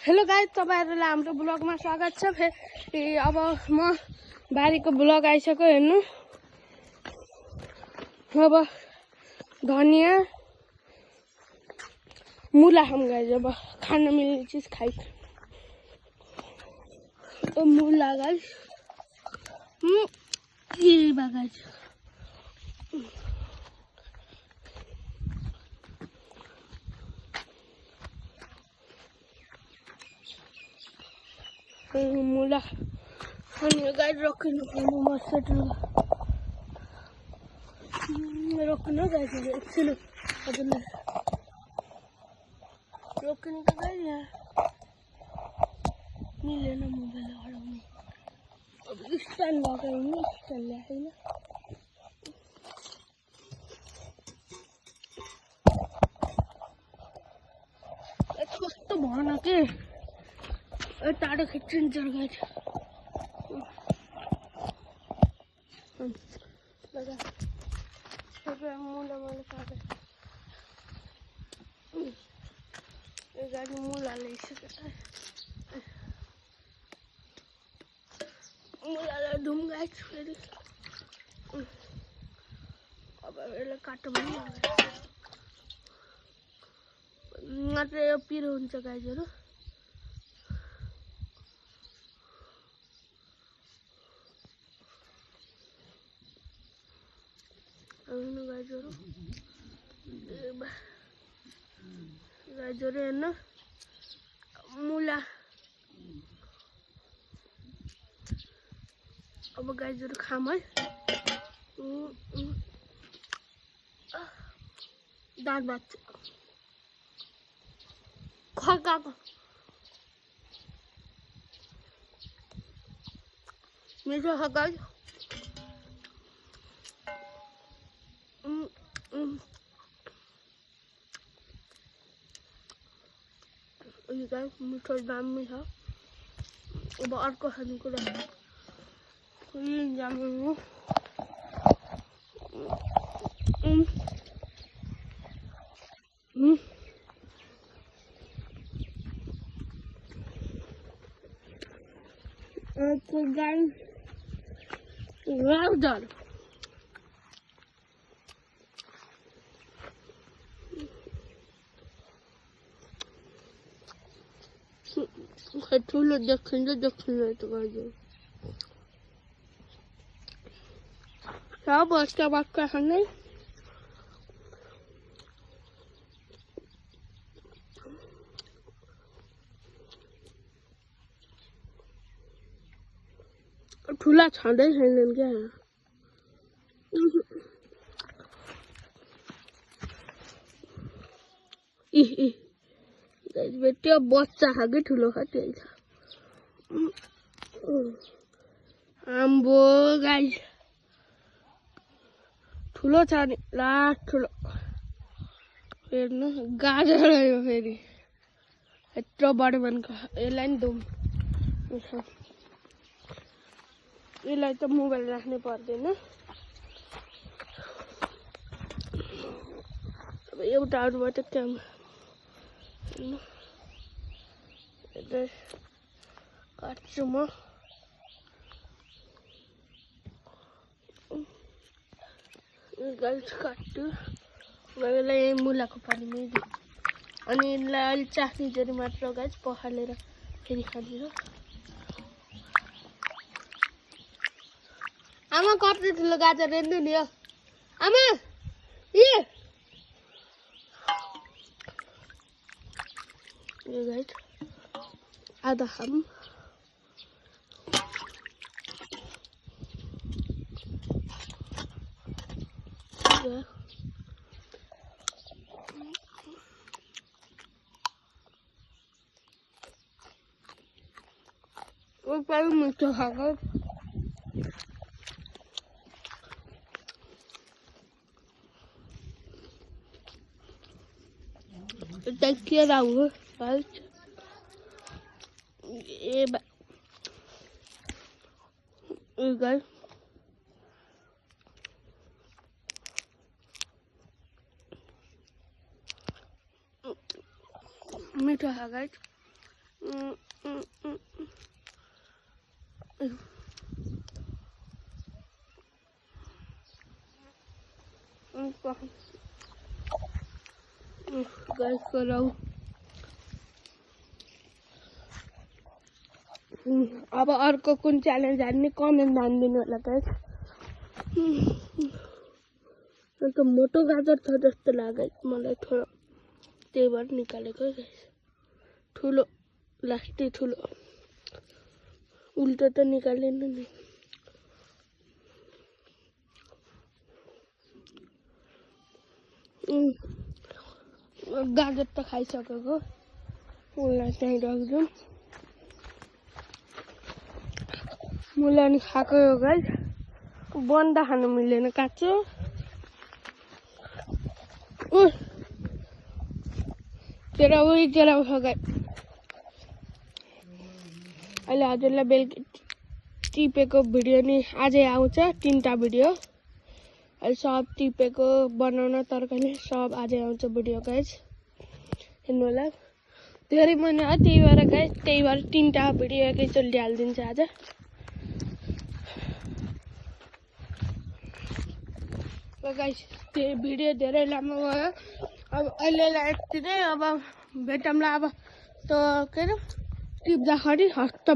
Hello guys, तपाईहरुलाई हाम्रो ब्लगमा स्वागत छ। अब म बारीको ब्लग आइसक्यो हेर्नु। अब धनिया मुला हम गाइस, अब खान मिल्ने चीज खाइ। मुला गाइस, ये गाइस मुला अनि गाइस रोक्नु मस्त रोक्नु गाइस एकछिन हजुरले रोक्नु त गाइस यहाँ मिलेन मोबाइल हराउने। अब स्ट्यान्ड लगाउनु, स्ट्यान्ड ल्याएन। कस्तो भन के टाढो खिचिन्छ गाइस। मुला मैले काटेँ। यो गाडी मुला ल्याइसक्यो। मुलालाई धुम गाइस फेरि। अब यसलाई काटौँ नि। मात्र यो पिरो हुन्छ गाइसहरु। गाजर हेर्न मुला। अब गाजर खाम है। दाल भात खकाको मिठो छ गाइस। यो गाइस मिठो दामी छ। अब अर्को खानेकुरा जामुन गाइस गाजर ठुलो देखिन्छ त गाजर सब बस्का बस्का खाने। ठुला छँदै छैनन् क्या। त्यो बच्चा छ कि ठुलो छ त्यही छ। आम्बो गाइस ठुलो छ नि लास्ट ठुलो। हेर्नु गाजर यो फेरि यत्रो बढी बनको। यसलाई नि धुम। यसलाई त मोबाइल राख्नै पर्दैन। अब एउटा अरूबाट काम काट्छु म। गाइस काट्छु। यसलाई मुलाको पानीमै दियो अनि यसलाई अलि चाख्ने जरी मात्र गाइस पखालेर फेरि खाने हो। आमा कति ठुलो गाजर हेर्नु नि। आमा यो गाइस आधा खाम। ऊपर मिठो खाकर देखिए राहुल गाइस ये गाइस मीठा है गाइस। गाइस कराऊ अब अर्को कुन च्यालेन्ज हान्ने कमेन्ट हानिदिनु होला गाइस। अन्त मोटो गाजर छ जस्तो लाग्यो मलाई थोडा, त्यही भएर निकालेको गाइस। ठुलो लास्टै ठुलो, उल्टो त निकालेन नि। गाजर त खाइसकेको, उसलाई चाहिँ राख्छौँ। मुला नि खाएको हो गाइस, बन्दा खानु मिलेन काँचो। तेरा छ गाइस। अहिले हजुरलाई बेलुकी टिपेको भिडियो नि आजै आउँछ, 3टा भिडियो। अहिले सब टिपेको बनाउन तरकारी सब आजै आउँछ भिडियो गाइस, हेर्नु होला। धेरै महिना हो त्यही भएर गाइस, 3टा भिडियो एकैचोटि हालिदिन्छ आज। गाइस त्यो भिडियो धेरै लामो भयो, अब अहिलेलाई यति नै। अब भेटौँला अब त के अरे टिप्दाखेरि हस्त।